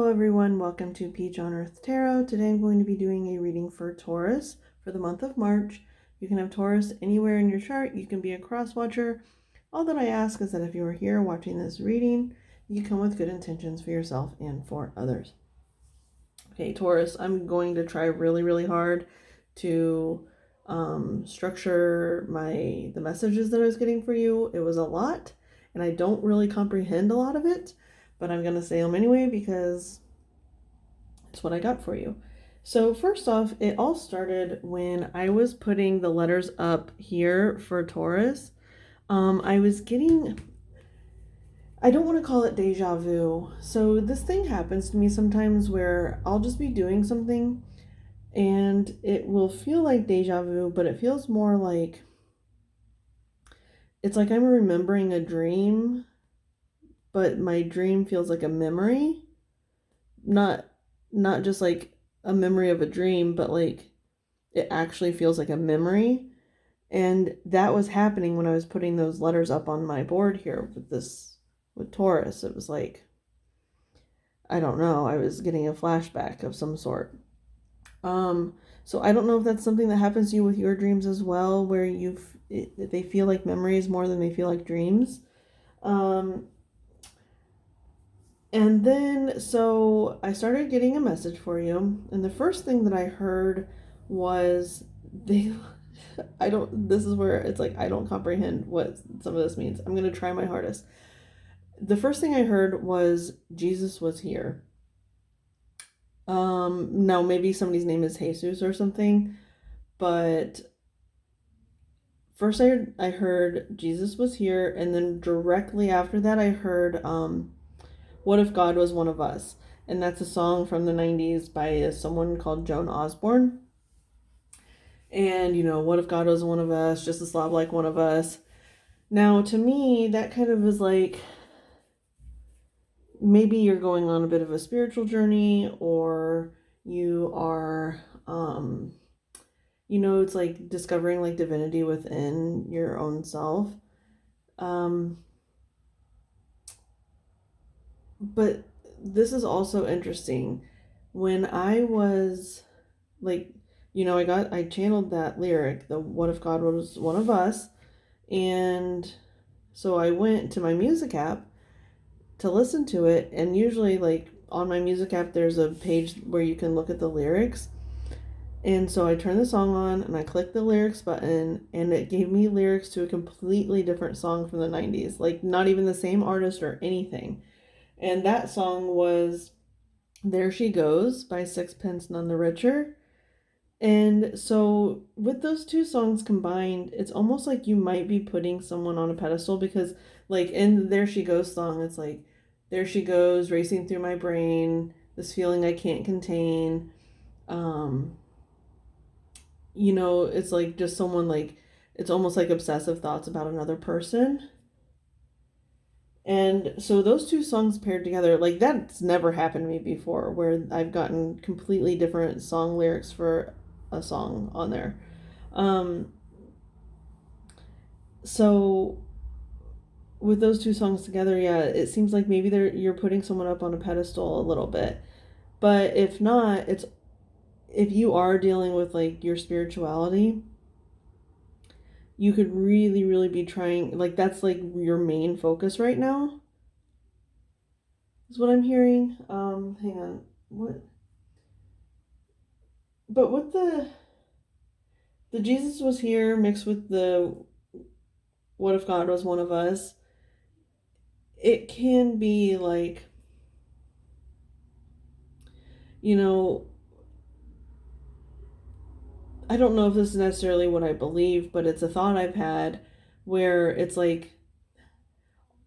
everyone, welcome to Peach on Earth Tarot. Today I'm going to be doing a reading for Taurus for the month of March. You can have Taurus anywhere in your chart. You can be a cross watcher. All that I ask is that if you are here watching this reading, you come with good intentions for yourself and for others. Okay, Taurus, I'm going to try really hard to structure the messages that I was getting for you. It was a lot, and I don't really comprehend a lot of it, but I'm going to say them anyway because it's what I got for you. So first off, it all started when I was putting the letters up here for Taurus. I was getting, I don't want to call it deja vu. So this thing happens to me sometimes where I'll just be doing something and it will feel like deja vu, but it feels more like, it's like I'm remembering a dream, but my dream feels like a memory. Not just like a memory of a dream, but like it actually feels like a memory. And that was happening when I was putting those letters up on my board here with Taurus. It was like, I don't know, I was getting a flashback of some sort. So I don't know if that's something that happens to you with your dreams as well, where they feel like memories more than they feel like dreams. And then, so I started getting a message for you, and the first thing that I heard was this is where it's like, I don't comprehend what some of this means. I'm going to try my hardest. The first thing I heard was Jesus was here. Now maybe somebody's name is Jesus or something, but first I heard Jesus was here, and then directly after that I heard, What If God Was One of Us? And that's a song from the 90s by someone called Joan Osborne. And, what if God was one of us, just a slob like one of us? Now, to me, that kind of is like, maybe you're going on a bit of a spiritual journey, or you are, it's like discovering like divinity within your own self. But this is also interesting. When I was like, I channeled that lyric, the What If God Was One of Us, and so I went to my music app to listen to it, and usually like on my music app there's a page where you can look at the lyrics. And so I turned the song on and I clicked the lyrics button, and it gave me lyrics to a completely different song from the 90s, like not even the same artist or anything. And that song was There She Goes by Sixpence None the Richer. And so with those two songs combined, it's almost like you might be putting someone on a pedestal, because like in There She Goes song, it's like, there she goes racing through my brain, this feeling I can't contain. It's like just someone, like, it's almost like obsessive thoughts about another person. And so those two songs paired together, like that's never happened to me before, where I've gotten completely different song lyrics for a song on there. So with those two songs together, yeah, it seems like maybe you're putting someone up on a pedestal a little bit. But if not, if you are dealing with like your spirituality, you could really be trying, like that's like your main focus right now, is what I'm hearing. Hang on. What? But with the Jesus was here mixed with the What If God Was One of Us, it can be like, I don't know if this is necessarily what I believe, but it's a thought I've had, where it's like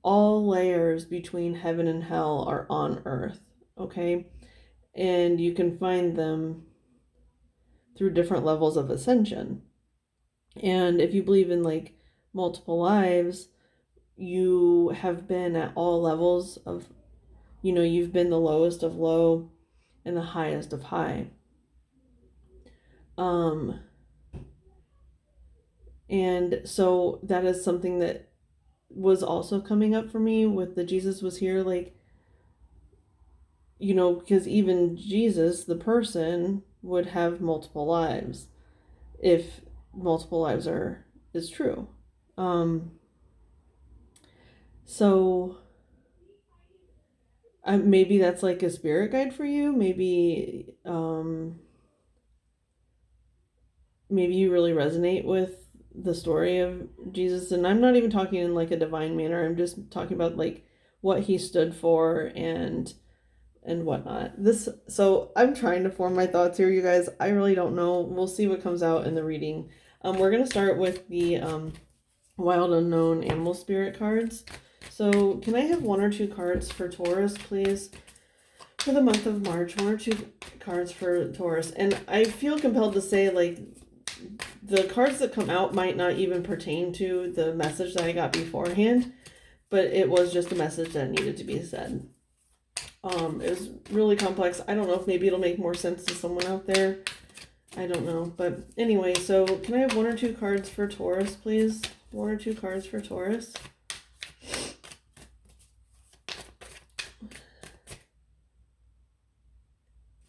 all layers between heaven and hell are on earth, okay? And you can find them through different levels of ascension. And if you believe in like multiple lives, you have been at all levels of, you've been the lowest of low and the highest of high. And so that is something that was also coming up for me with the Jesus was here. Like, because even Jesus, the person, would have multiple lives if multiple lives is true. So maybe that's like a spirit guide for you. Maybe you really resonate with the story of Jesus. And I'm not even talking in like a divine manner. I'm just talking about like what he stood for and whatnot. So I'm trying to form my thoughts here, you guys. I really don't know. We'll see what comes out in the reading. We're gonna start with the Wild Unknown Animal Spirit cards. So can I have 1 or 2 cards for Taurus, please? For the month of March, 1 or 2 cards for Taurus. And I feel compelled to say, like, the cards that come out might not even pertain to the message that I got beforehand, but it was just a message that needed to be said. It was really complex. I don't know if maybe it'll make more sense to someone out there. I don't know. But anyway, so can I have 1 or 2 cards for Taurus, please? 1 or 2 cards for Taurus.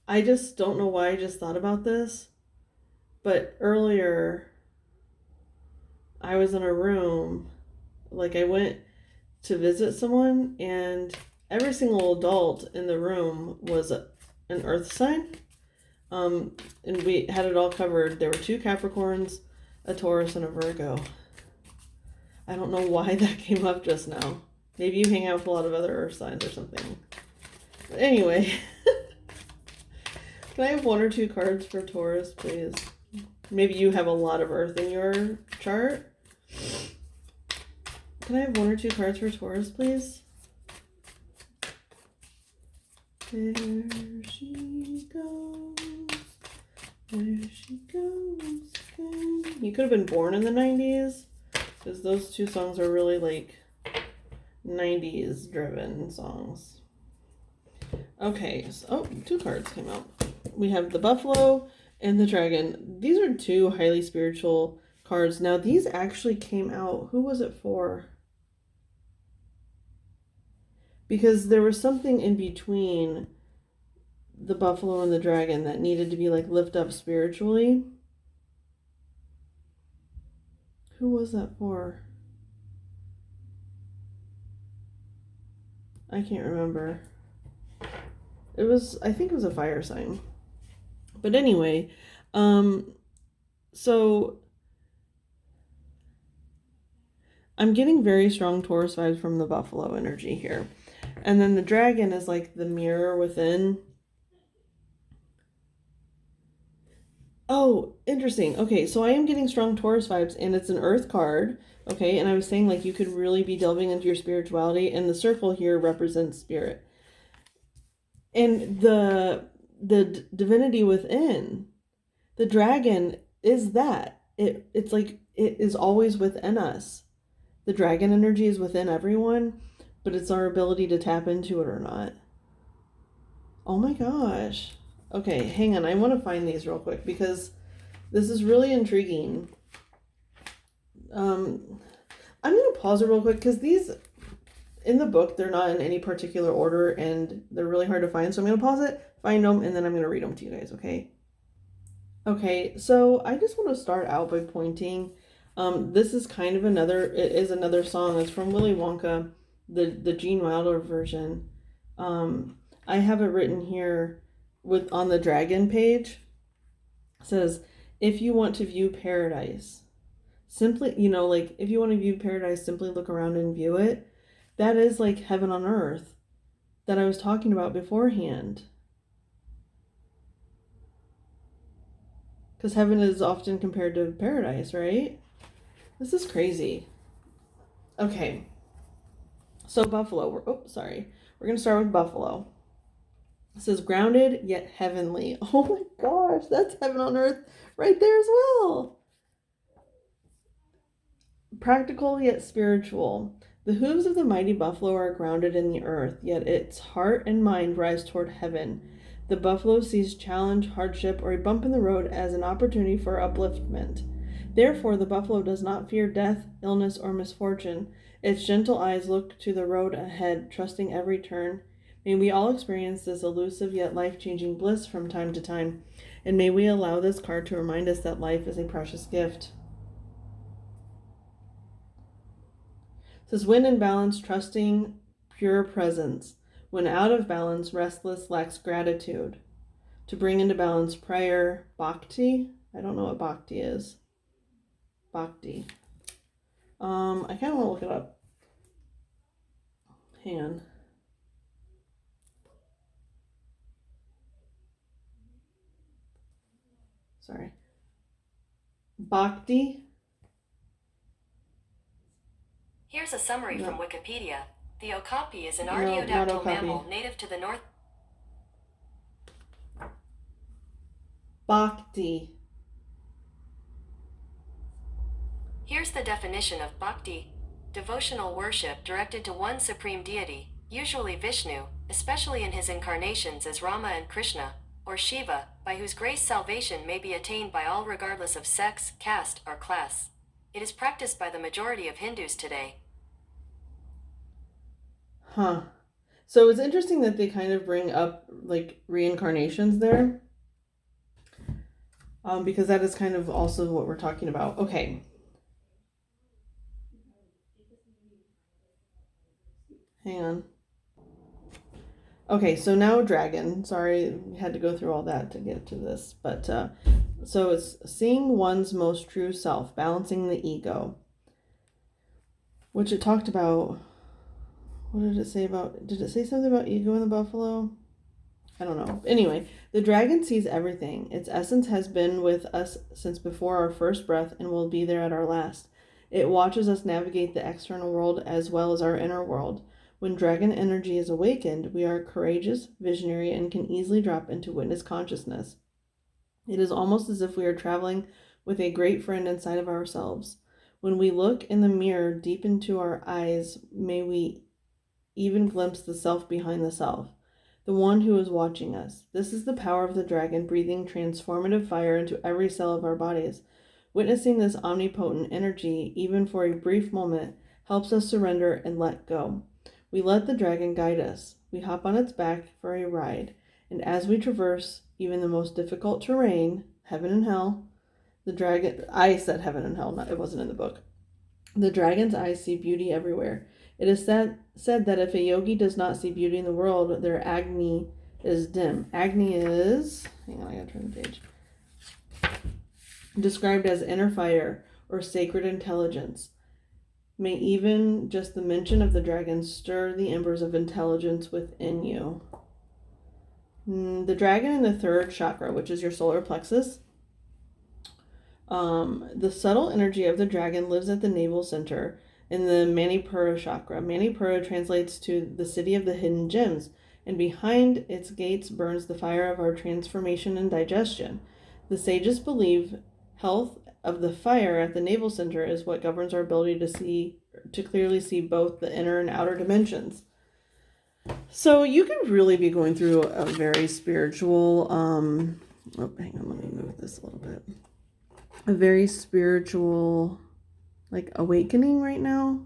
I just don't know why I just thought about this, but earlier I was in a room, like I went to visit someone, and every single adult in the room was an earth sign. And we had it all covered. There were 2 Capricorns, a Taurus, and a Virgo. I don't know why that came up just now. Maybe you hang out with a lot of other earth signs or something. But anyway, can I have 1 or 2 cards for Taurus, please? Maybe you have a lot of earth in your chart. Can I have 1 or 2 cards for Taurus, please? There she goes. There she goes again. You could have been born in the 90s, because those 2 songs are really like 90s driven songs. Okay, so 2 cards came out. We have the Buffalo and the Dragon. These are 2 highly spiritual cards. Now these actually came out. Who was it for? Because there was something in between the Buffalo and the Dragon that needed to be like lifted up spiritually. Who was that for? I can't remember. I think it was a fire sign. But anyway, so I'm getting very strong Taurus vibes from the Buffalo energy here. And then the Dragon is like the mirror within. Oh, interesting. Okay, so I am getting strong Taurus vibes, and it's an earth card. Okay, and I was saying like you could really be delving into your spirituality, and the circle here represents spirit. And the divinity within, the dragon is that. It's like it is always within us. The dragon energy is within everyone, but it's our ability to tap into it or not. Oh my gosh. Okay, hang on. I want to find these real quick because this is really intriguing. I'm going to pause it real quick because these, in the book, they're not in any particular order and they're really hard to find. So I'm going to pause it, find them, and then I'm going to read them to you guys, okay? Okay, so I just want to start out by pointing. This is kind of it is another song. It's from Willy Wonka, the Gene Wilder version. I have it written here on the dragon page. It says, if you want to view paradise, simply, like if you want to view paradise, simply look around and view it. That is like heaven on earth that I was talking about beforehand. Because heaven is often compared to paradise, right? This is crazy. Okay. So Buffalo. We're going to start with Buffalo. It says grounded yet heavenly. Oh my gosh, that's heaven on earth right there as well. Practical yet spiritual. The hooves of the mighty buffalo are grounded in the earth, yet its heart and mind rise toward heaven. The buffalo sees challenge, hardship, or a bump in the road as an opportunity for upliftment. Therefore, the buffalo does not fear death, illness, or misfortune. Its gentle eyes look to the road ahead, trusting every turn. May we all experience this elusive yet life-changing bliss from time to time, and may we allow this card to remind us that life is a precious gift. It says, when in balance, trusting pure presence. When out of balance, restless, lacks gratitude. To bring into balance, prayer, bhakti. I don't know what bhakti is. Bhakti. I kind of want to look it up. Hang on. Sorry. Bhakti. Here's a summary from Wikipedia. The okapi is an not artiodactyl okapi. mammal native to the north. Bhakti. Here's the definition of bhakti: devotional worship directed to one supreme deity, usually Vishnu, especially in his incarnations as Rama and Krishna, or Shiva, by whose grace salvation may be attained by all regardless of sex, caste, or class. It is practiced by the majority of Hindus today. Huh. So it's interesting that they kind of bring up like reincarnations there. Because that is kind of also what we're talking about. Okay. Hang on. Okay, so now dragon. Sorry, we had to go through all that to get to this. But so it's seeing one's most true self, balancing the ego. Which it talked about. What did it say about? Did it say something about ego in the buffalo? I don't know. Anyway, the dragon sees everything. Its essence has been with us since before our first breath and will be there at our last. It watches us navigate the external world as well as our inner world. When dragon energy is awakened, we are courageous, visionary, and can easily drop into witness consciousness. It is almost as if we are traveling with a great friend inside of ourselves. When we look in the mirror deep into our eyes, may we even glimpse the self behind the self, the one who is watching us. This is the power of the dragon, breathing transformative fire into every cell of our bodies. Witnessing this omnipotent energy, even for a brief moment, helps us surrender and let go. We let the dragon guide us. We hop on its back for a ride, and as we traverse even the most difficult terrain, heaven and hell, the dragon, I said heaven and hell, it wasn't in the book. The dragon's eyes see beauty everywhere. It is said that if a yogi does not see beauty in the world, their Agni is dim. Agni is, hang on, I gotta turn the page. Described as inner fire or sacred intelligence. May even just the mention of the dragon stir the embers of intelligence within you. The dragon in the third chakra, which is your solar plexus. The subtle energy of the dragon lives at the navel center in the Manipura chakra. Manipura translates to the city of the hidden gems, and behind its gates burns the fire of our transformation and digestion. The sages believe health of the fire at the navel center is what governs our ability to clearly see both the inner and outer dimensions. So you could really be going through a very spiritual, hang on, let me move this a little bit. A very spiritual, like, awakening right now.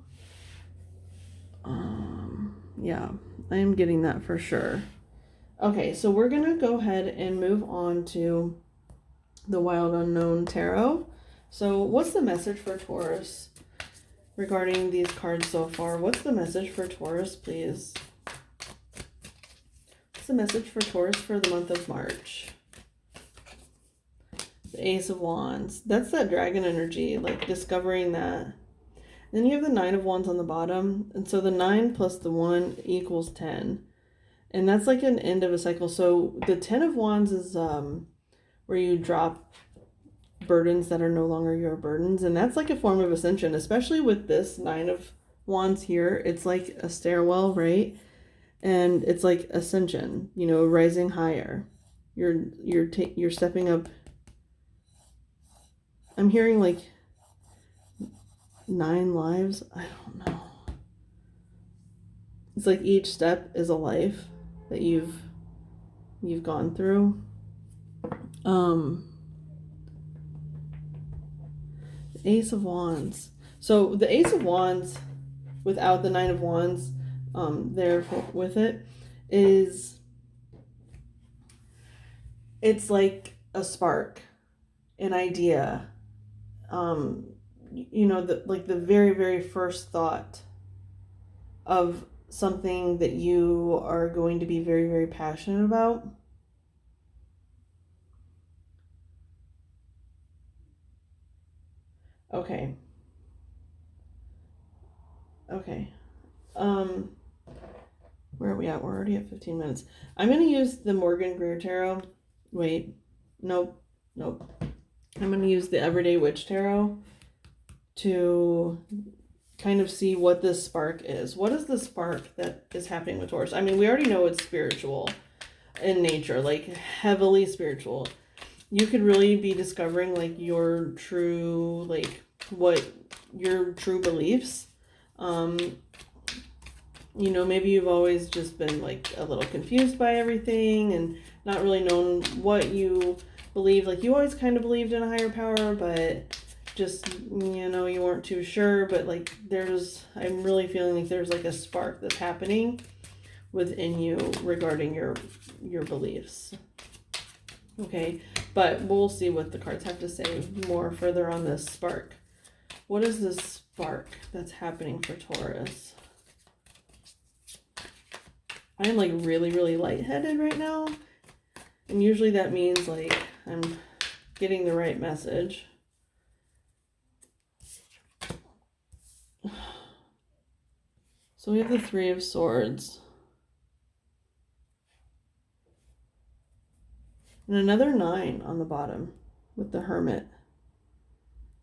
Yeah, I am getting that for sure. Okay, so we're going to go ahead and move on to the Wild Unknown Tarot. So what's the message for Taurus regarding these cards so far? What's the message for Taurus, please? What's the message for Taurus for the month of March? The Ace of Wands. That's that dragon energy, like discovering that. Then you have the Nine of Wands on the bottom. And so the 9 plus the 1 equals 10. And that's like an end of a cycle. So the 10 of Wands is where you drop burdens that are no longer your burdens. And that's like a form of ascension, especially with this 9 of Wands here. It's like a stairwell, right? And it's like ascension, rising higher. You're stepping up. I'm hearing like 9 lives. I don't know. It's like each step is a life that you've gone through. The Ace of Wands. So the Ace of Wands without the Nine of Wands there with it is it's like a spark, an idea, the very, very first thought of something that you are going to be very, very passionate about. Okay. Okay. Um, where are we at? We're already at 15 minutes. I'm going to use the Morgan Greer Tarot. Wait. Nope. Nope. I'm going to use the Everyday Witch Tarot to kind of see what this spark is. What is the spark that is happening with Taurus? I mean, we already know it's spiritual in nature, like heavily spiritual. You could really be discovering like your true, like what your true beliefs. Maybe you've always just been like a little confused by everything and not really known what you believe. Like you always kind of believed in a higher power, but just, you weren't too sure. But like I'm really feeling like there's like a spark that's happening within you regarding your beliefs. Okay, but we'll see what the cards have to say more further on this spark. What is this spark that's happening for Taurus? I am like really, really lightheaded right now. And usually that means like I'm getting the right message. So we have the Three of Swords. And another 9 on the bottom with the Hermit,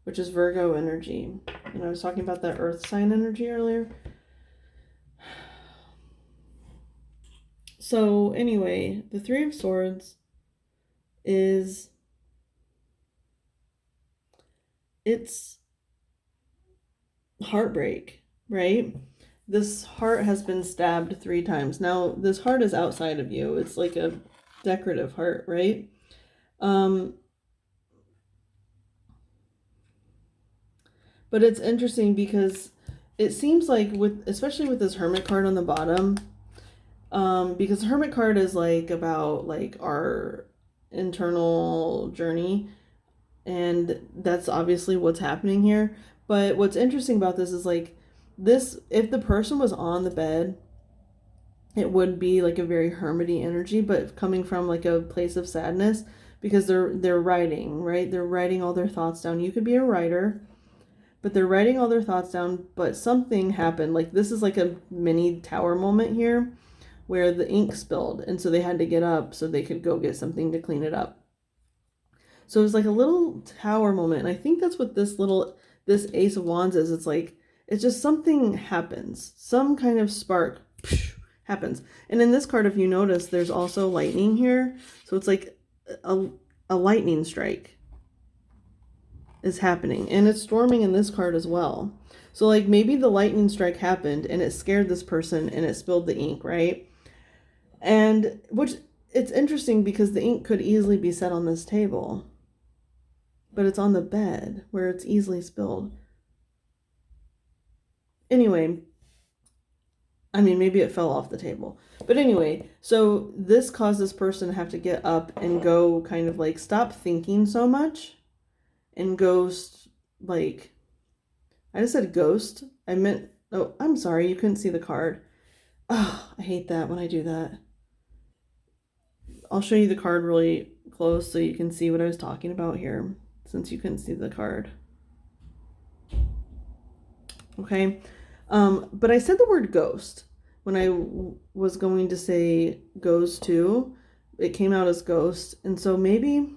which is Virgo energy. And I was talking about that earth sign energy earlier. So anyway, the Three of Swords it's heartbreak, right? This heart has been stabbed 3 times. Now, this heart is outside of you. It's like a decorative heart, right? But it's interesting because it seems like especially with this Hermit card on the bottom, because the Hermit card is like about like our internal journey, and that's obviously what's happening here. But what's interesting about this is like this, if the person was on the bed, it would be like a very hermity energy, but coming from like a place of sadness because they're writing, right? They're writing all their thoughts down. You could be a writer, but they're writing all their thoughts down, but something happened. Like this is like a mini tower moment here where the ink spilled, and so they had to get up so they could go get something to clean it up. So it was like a little tower moment, and I think that's what this Ace of Wands is. It's just something happens, some kind of spark happens. And in this card, if you notice, there's also lightning here, so it's like a lightning strike is happening, and it's storming in this card as well. So like maybe the lightning strike happened and it scared this person and it spilled the ink, right? And which it's interesting because the ink could easily be set on this table, but it's on the bed where it's easily spilled. Anyway, I mean, maybe it fell off the table. But anyway, so this caused this person to have to get up and go kind of like stop thinking so much and ghost, like, I just said ghost. I meant, oh, I'm sorry, you couldn't see the card. Oh, I hate that when I do that. I'll show you the card really close so you can see what I was talking about here, since you couldn't see the card. Okay, but I said the word ghost when I was going to say goes to. It came out as ghost, and so maybe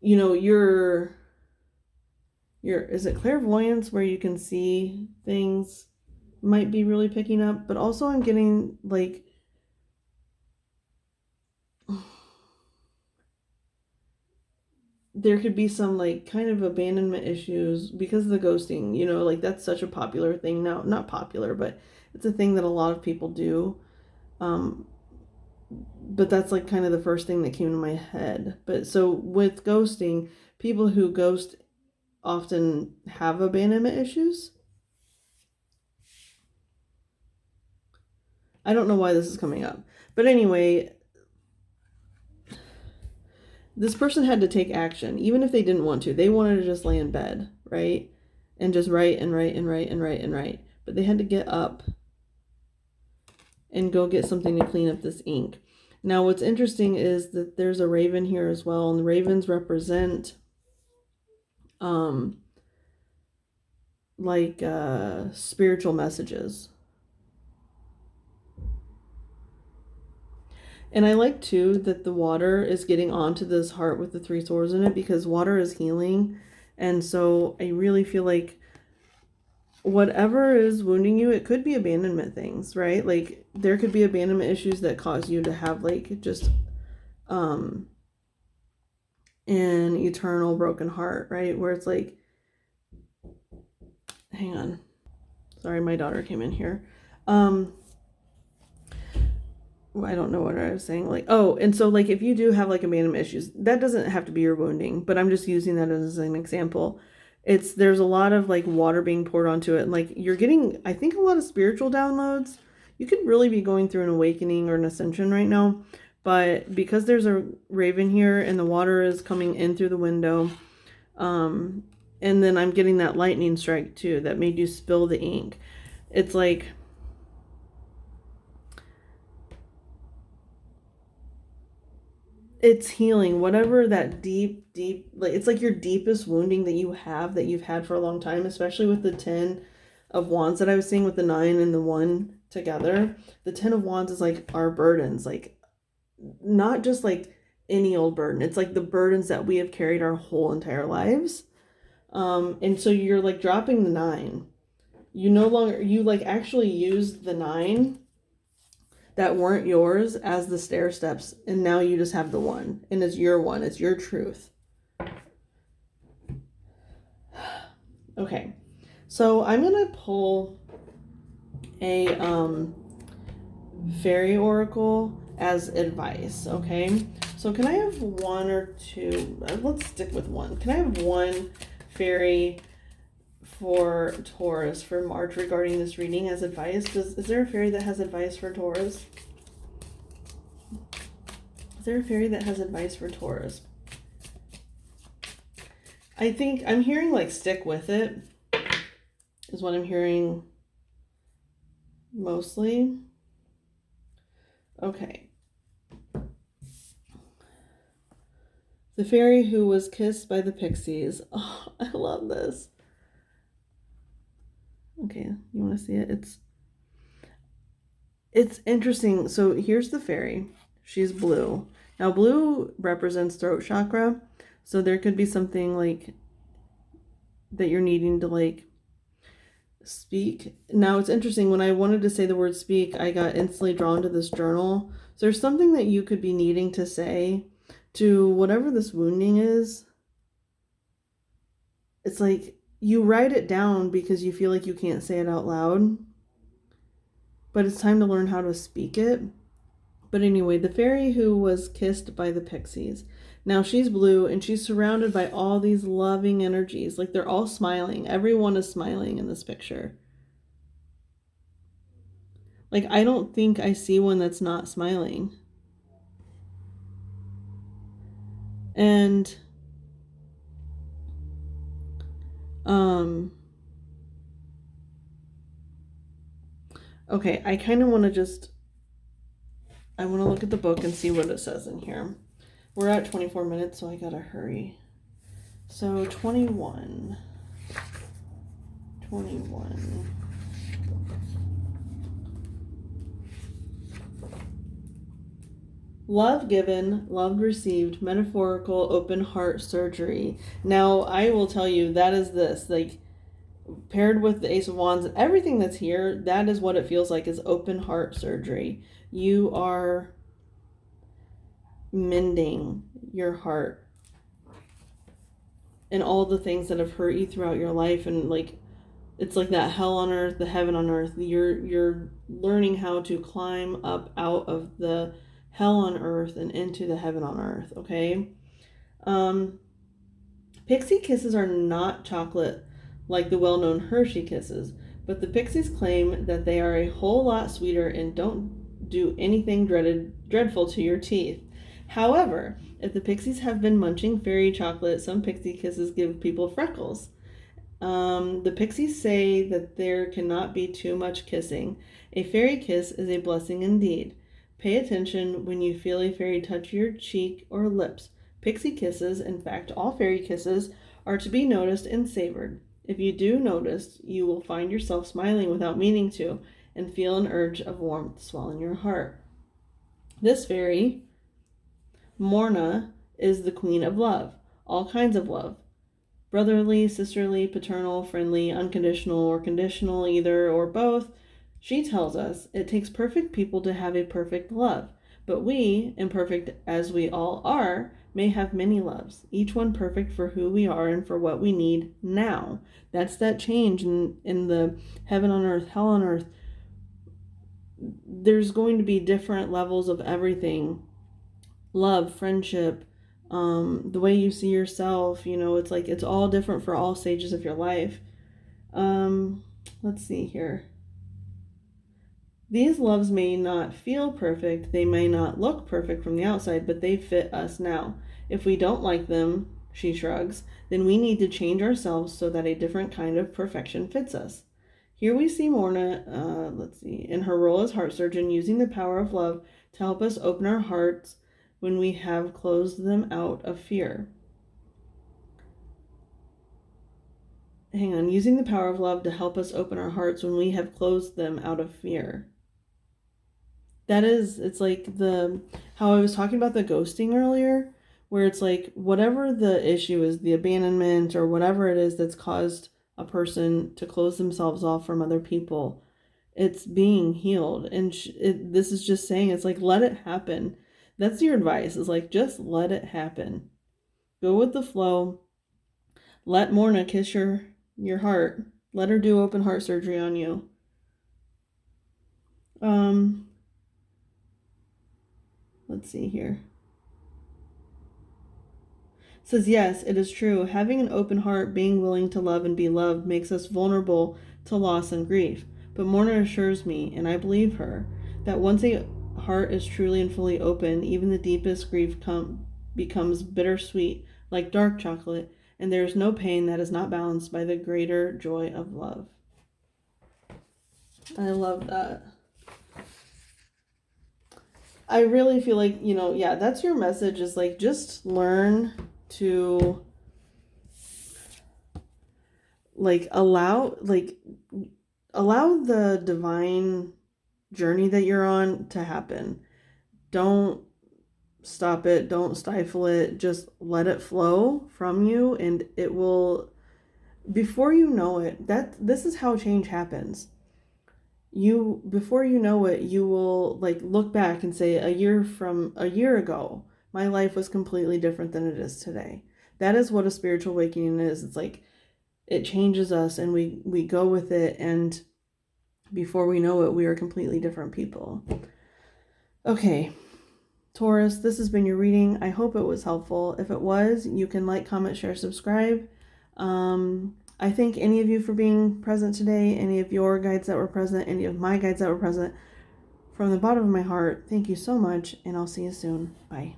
your is it clairvoyance where you can see things might be really picking up, but also I'm getting like there could be some like kind of abandonment issues because of the ghosting, like that's such a popular thing now. Not popular, but it's a thing that a lot of people do. But that's like kind of the first thing that came to my head. But so with ghosting, people who ghost often have abandonment issues. I don't know why this is coming up. But anyway, this person had to take action, even if they didn't want to. They wanted to just lay in bed, right? And just write and write and write and write and write. But they had to get up and go get something to clean up this ink. Now, what's interesting is that there's a raven here as well, and the ravens represent spiritual messages. And I like too that the water is getting onto this heart with the 3 swords in it, because water is healing. And so I really feel like whatever is wounding you, it could be abandonment things, right? Like there could be abandonment issues that cause you to have like just an eternal broken heart, right? Where it's like, hang on. Sorry, my daughter came in here. I don't know what I was saying. Like, oh, and so like if you do have like abandonment issues, that doesn't have to be your wounding, but I'm just using that as an example. There's a lot of like water being poured onto it, and like you're getting, I think, a lot of spiritual downloads. You could really be going through an awakening or an ascension right now, but because there's a raven here and the water is coming in through the window, and then I'm getting that lightning strike too that made you spill the ink. It's like it's healing whatever that deep like it's like your deepest wounding that you've had for a long time, especially with the 10 of wands that I was seeing with the 9 and the 1 together. The 10 of wands is like our burdens, like not just like any old burden. It's like the burdens that we have carried our whole entire lives. And so you're like dropping the 9. You no longer, you like actually use the 9 that weren't yours as the stair steps, and now you just have the 1, and it's your 1, it's your truth. Okay, so I'm gonna pull a fairy oracle as advice. Okay, so can I have 1 or 2? Let's stick with 1. Can I have 1 fairy for Taurus for March regarding this reading as advice? Is there a fairy that has advice for Taurus? Is there a fairy that has advice for Taurus? I think I'm hearing like stick with it is what I'm hearing mostly. Okay. The fairy who was kissed by the pixies. Oh, I love this. Okay, you want to see it? It's interesting. So here's the fairy. She's blue. Now blue represents throat chakra. So there could be something like that you're needing to like speak. Now it's interesting. When I wanted to say the word speak, I got instantly drawn to this journal. So there's something that you could be needing to say to whatever this wounding is. It's like you write it down because you feel like you can't say it out loud, but it's time to learn how to speak it. But anyway, the fairy who was kissed by the pixies. Now she's blue and she's surrounded by all these loving energies. Like they're all smiling. Everyone is smiling in this picture. Like I don't think I see one that's not smiling. And okay, I kind of want to I want to look at the book and see what it says in here. We're at 24 minutes, so I gotta hurry. So 21. Love given, love received, metaphorical open heart surgery. Now, I will tell you, that is this. Like, paired with the Ace of Wands and everything that's here, that is what it feels like, is open heart surgery. You are mending your heart and all the things that have hurt you throughout your life, and like it's like that hell on earth, the heaven on earth. You're learning how to climb up out of the hell on earth and into the heaven on earth. Okay. Pixie kisses are not chocolate like the well-known Hershey kisses, but the pixies claim that they are a whole lot sweeter and don't do anything dreadful to your teeth. However, if the pixies have been munching fairy chocolate, some pixie kisses give people freckles. The pixies say that there cannot be too much kissing. A fairy kiss is a blessing indeed. Pay attention when you feel a fairy touch your cheek or lips. Pixie kisses, in fact, all fairy kisses, are to be noticed and savored. If you do notice, you will find yourself smiling without meaning to, and feel an urge of warmth swell in your heart. This fairy, Morna, is the queen of love, all kinds of love. Brotherly, sisterly, paternal, friendly, unconditional, or conditional, either or both. She tells us it takes perfect people to have a perfect love, but we, imperfect as we all are, may have many loves, each one perfect for who we are and for what we need now. That's that change in the heaven on earth, hell on earth. There's going to be different levels of everything. Love, friendship, the way you see yourself, it's like it's all different for all stages of your life. Let's see here. These loves may not feel perfect, they may not look perfect from the outside, but they fit us now. If we don't like them, she shrugs, then we need to change ourselves so that a different kind of perfection fits us. Here we see Morna, in her role as heart surgeon, using the power of love to help us open our hearts when we have closed them out of fear. Using the power of love to help us open our hearts when we have closed them out of fear. It's like how I was talking about the ghosting earlier, where it's like whatever the issue is, the abandonment or whatever it is that's caused a person to close themselves off from other people, it's being healed. And this is just saying, it's like, let it happen. That's your advice, is like, just let it happen. Go with the flow. Let Morna kiss your heart. Let her do open heart surgery on you. Let's see here. It says, yes, it is true. Having an open heart, being willing to love and be loved, makes us vulnerable to loss and grief. But Morna assures me, and I believe her, that once a heart is truly and fully open, even the deepest grief becomes bittersweet, like dark chocolate, and there is no pain that is not balanced by the greater joy of love. I love that. I really feel like, that's your message, is like, just learn to allow the divine journey that you're on to happen. Don't stop it, don't stifle it, just let it flow from you, and it will, before you know it, this is how change happens. Before you know it, you will look back and say, a year ago, my life was completely different than it is today. That is what a spiritual awakening is. It's like it changes us, and we go with it, and before we know it, we are completely different people. Okay, Taurus, this has been your reading. I hope it was helpful. If it was, you can like, comment, share, subscribe. I thank any of you for being present today, any of your guides that were present, any of my guides that were present. From the bottom of my heart, thank you so much, and I'll see you soon. Bye.